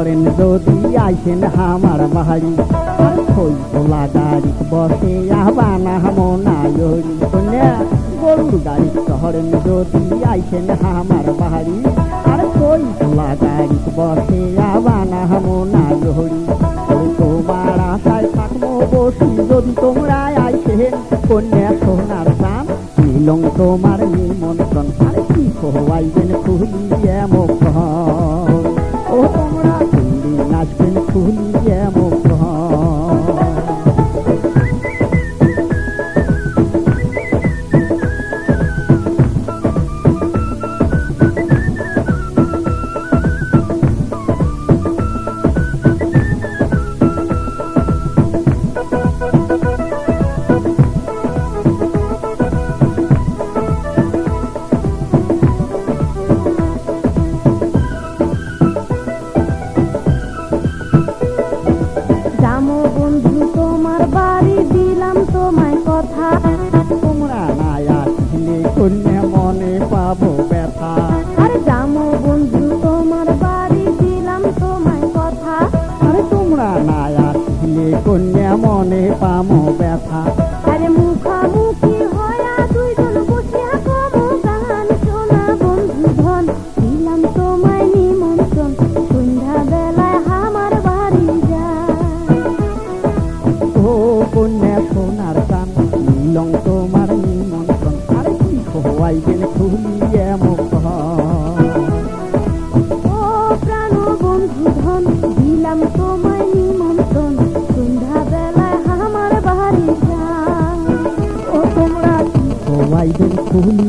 করেন যদি আইসেন আমার বাড়ি আর খই তোলা গাড়ি বসে আহ্বানা মনায়রি কন্যা গরুর গাড়ি করেন যদি আইসেন আমার বাড়ি আর খই তোলা গাড়ি বসে আহ্বানা মনায়রি তোমার আশায় থাকবো বসি যদি তোমরা আইসেন কন্যা সোনার প্রাণ নিলং তোমার নিমন্ত্রণ আর কি খোয়াইবেন খুলিয়ে মুখ ও তোমরা কুন্দি নাচবেন খুলিয়ে মুখ তোমরা না আসলে কন্যা মনে পাবো ব্যথা আরে যামো বন্ধু তোমার বাড়ি দিলাম তোমায় কথা আরে তোমরা না আসলে কন্যা মনে পাবো ব্যথা আরে মুখামুখি হয়া দুইজন বসিয়া কমো গান শোনা বন্ধু ধন দিলাম তোমায় নিমন্ত্রণ সন্ধ্যা বেলায় আমার বাড়ি যায় ও কন্যা সোনার গান নিলং তোমার নিমন্ত্রণ আরে কি খোয়াইবেন খুলিয়ে মুখ ও প্রাণ বন্ধু ধন দিলাম তোমায় নিমন্ত্রণ সন্ধ্যা বেলায় আমার বাড়ি যায় ও তোমরা কি খোয়াইবেন খুলিয়ে